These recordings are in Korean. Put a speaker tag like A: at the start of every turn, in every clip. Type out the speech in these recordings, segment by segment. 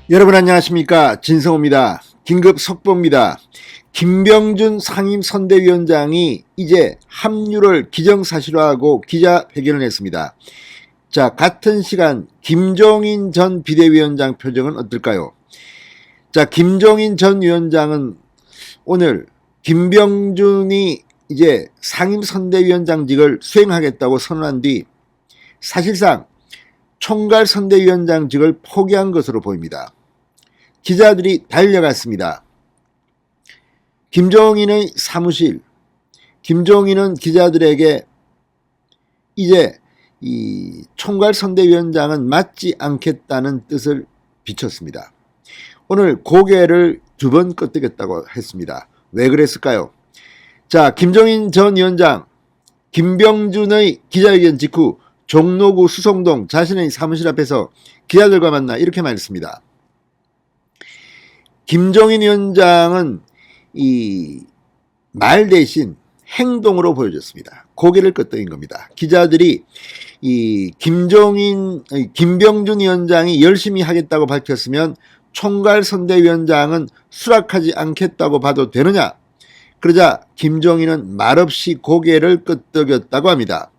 A: 여러분 안녕하십니까, 진성호입니다. 긴급 속보입니다. 김병준 상임선대위원장이 이제 합류를 기정사실화하고 기자회견을 했습니다. 자, 같은 시간 김종인 전 비대위원장 표정은 어떨까요? 자, 김종인 전 위원장은 오늘 김병준이 이제 상임선대위원장직을 수행하겠다고 선언한 뒤 사실상 총괄선대위원장직을 포기한 것으로 보입니다. 기자들이 달려갔습니다. 김종인의 사무실, 김종인은 기자들에게 이제 이 총괄선대위원장은 맞지 않겠다는 뜻을 비췄습니다. 오늘 고개를 2번 끄덕였다고 했습니다. 왜 그랬을까요? 자, 김종인 전 위원장, 김병준의 기자회견 직후 종로구 수성동 자신의 사무실 앞에서 기자들과 만나 이렇게 말했습니다. 김종인 위원장은 이 말 대신 행동으로 보여줬습니다. 고개를 끄덕인 겁니다. 기자들이 이 김병준 위원장이 열심히 하겠다고 밝혔으면 총괄선대위원장은 수락하지 않겠다고 봐도 되느냐? 그러자 김종인은 말없이 고개를 끄덕였다고 합니다.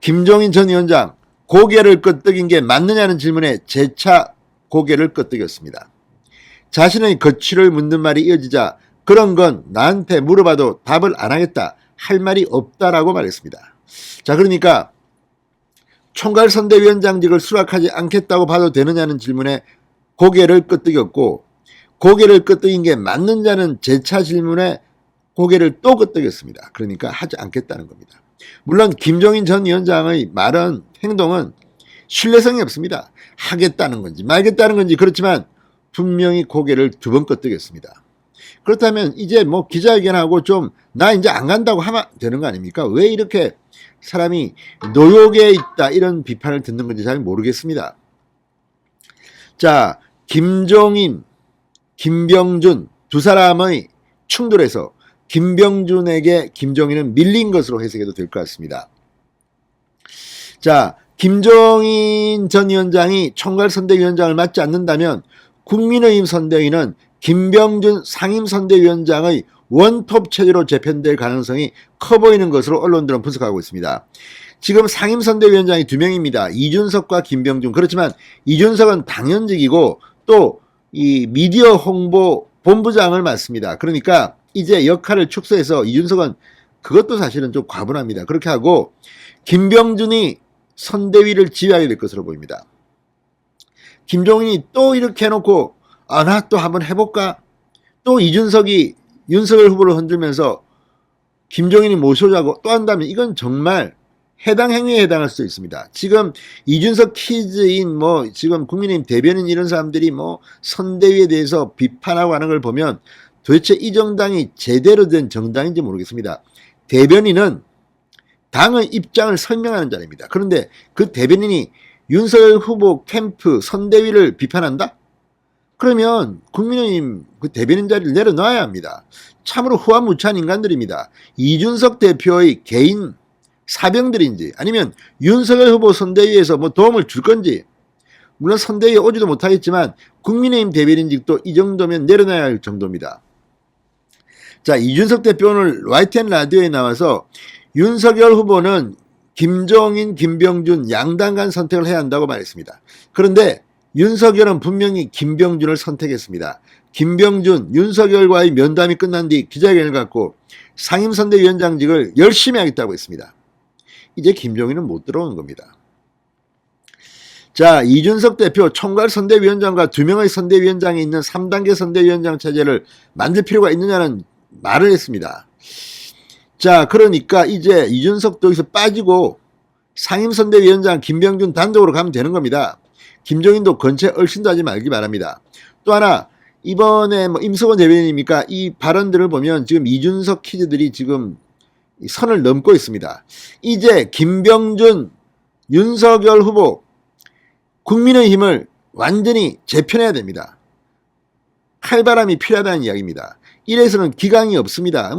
A: 김종인 전 위원장, 고개를 끄덕인 게 맞느냐는 질문에 재차 고개를 끄덕였습니다. 자신의 거취를 묻는 말이 이어지자 그런 건 나한테 물어봐도 답을 안 하겠다, 할 말이 없다라고 말했습니다. 자, 그러니까 총괄선대위원장직을 수락하지 않겠다고 봐도 되느냐는 질문에 고개를 끄덕였고, 고개를 끄덕인 게 맞느냐는 재차 질문에 고개를 또 끄덕였습니다. 그러니까 하지 않겠다는 겁니다. 물론 김종인 전 위원장의 말은, 행동은 신뢰성이 없습니다. 하겠다는 건지 말겠다는 건지 그렇지만 분명히 고개를 2번 끄덕였습니다. 그렇다면 이제 뭐 기자회견하고 좀 나 이제 안 간다고 하면 되는 거 아닙니까? 왜 이렇게 사람이 노욕에 있다 이런 비판을 듣는 건지 잘 모르겠습니다. 자, 김종인, 김병준 두 사람의 충돌에서 김병준에게 김종인은 밀린 것으로 해석해도 될 것 같습니다. 자, 김종인 전 위원장이 총괄선대위원장을 맡지 않는다면 국민의힘 선대위는 김병준 상임선대위원장의 원톱 체제로 재편될 가능성이 커 보이는 것으로 언론들은 분석하고 있습니다. 지금 상임선대위원장이 2명입니다. 이준석과 김병준. 그렇지만 이준석은 당연직이고 또 이 미디어 홍보 본부장을 맡습니다. 그러니까 이제 역할을 축소해서 이준석은 그것도 사실은 좀 과분합니다. 그렇게 하고 김병준이 선대위를 지휘하게 될 것으로 보입니다. 김종인이 또 이렇게 해놓고 나 또 한번 해볼까? 또 이준석이 윤석열 후보를 흔들면서 김종인이 모셔자고 또 한다면 이건 정말 해당 행위에 해당할 수도 있습니다. 지금 이준석 키즈인 지금 국민의힘 대변인 이런 사람들이 선대위에 대해서 비판하고 하는 걸 보면 도대체 이 정당이 제대로 된 정당인지 모르겠습니다. 대변인은 당의 입장을 설명하는 자리입니다. 그런데 그 대변인이 윤석열 후보 캠프 선대위를 비판한다? 그러면 국민의힘 그 대변인 자리를 내려놔야 합니다. 참으로 후한무치한 인간들입니다. 이준석 대표의 개인 사병들인지 아니면 윤석열 후보 선대위에서 도움을 줄 건지, 물론 선대위에 오지도 못하겠지만 국민의힘 대변인직도 이 정도면 내려놔야 할 정도입니다. 자, 이준석 대표 오늘 YTN 라디오에 나와서 윤석열 후보는 김종인, 김병준 양당 간 선택을 해야 한다고 말했습니다. 그런데 윤석열은 분명히 김병준을 선택했습니다. 김병준, 윤석열과의 면담이 끝난 뒤 기자회견을 갖고 상임선대위원장직을 열심히 하겠다고 했습니다. 이제 김종인은 못 들어오는 겁니다. 자, 이준석 대표 총괄선대위원장과 2명의 선대위원장이 있는 3단계 선대위원장 체제를 만들 필요가 있느냐는 말을 했습니다. 자, 그러니까 이제 이준석도 여기서 빠지고 상임선대위원장 김병준 단독으로 가면 되는 겁니다. 김종인도 건체 얼씬도 하지 말기 바랍니다. 또 하나, 이번에 임석원 대변인입니까? 이 발언들을 보면 지금 이준석 키즈들이 지금 선을 넘고 있습니다. 이제 김병준, 윤석열 후보, 국민의힘을 완전히 재편해야 됩니다. 칼바람이 필요하다는 이야기입니다. 이래서는 기강이 없습니다.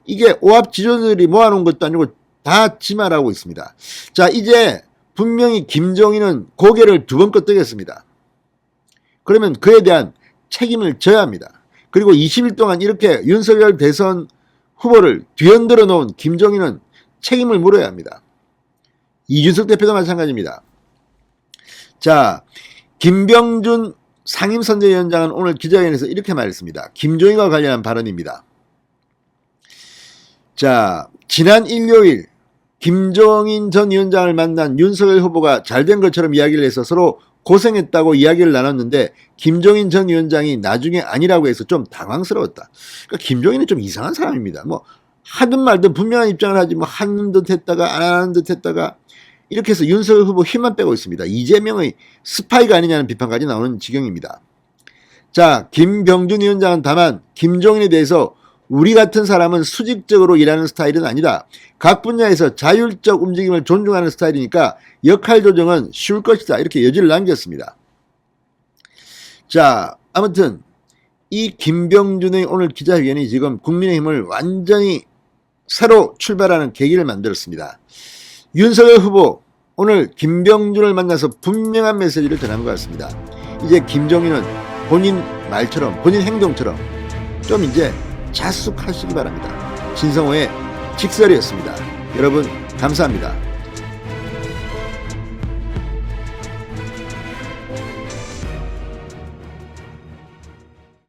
A: 이게 오합지졸들이 모아놓은 것도 아니고 다 지말하고 있습니다. 자, 이제 분명히 김종인은 고개를 2번 끄덕였습니다. 그러면 그에 대한 책임을 져야 합니다. 그리고 20일 동안 이렇게 윤석열 대선 후보를 뒤흔들어 놓은 김종인은 책임을 물어야 합니다. 이준석 대표도 마찬가지입니다. 자, 김병준 상임선대위원장은 오늘 기자회견에서 이렇게 말했습니다. 김종인과 관련한 발언입니다. 자, 지난 일요일 김종인 전 위원장을 만난 윤석열 후보가 잘된 것처럼 이야기를 해서 서로 고생했다고 이야기를 나눴는데 김종인 전 위원장이 나중에 아니라고 해서 좀 당황스러웠다. 그러니까 김종인은 좀 이상한 사람입니다. 뭐 하든 말든 분명한 입장을 하지 뭐 하는 듯 했다가 안 하는 듯 했다가 이렇게 해서 윤석열 후보 힘만 빼고 있습니다. 이재명의 스파이가 아니냐는 비판까지 나오는 지경입니다. 자, 김병준 위원장은 다만 김종인에 대해서 우리 같은 사람은 수직적으로 일하는 스타일은 아니다. 각 분야에서 자율적 움직임을 존중하는 스타일이니까 역할 조정은 쉬울 것이다. 이렇게 여지를 남겼습니다. 자, 아무튼 이 김병준의 오늘 기자회견이 지금 국민의힘을 완전히 새로 출발하는 계기를 만들었습니다. 윤석열 후보 오늘 김병준을 만나서 분명한 메시지를 전한 것 같습니다. 이제 김종인은 본인 말처럼 본인 행동처럼 좀 이제 자숙하시기 바랍니다. 진성호의 직설이었습니다. 여러분 감사합니다.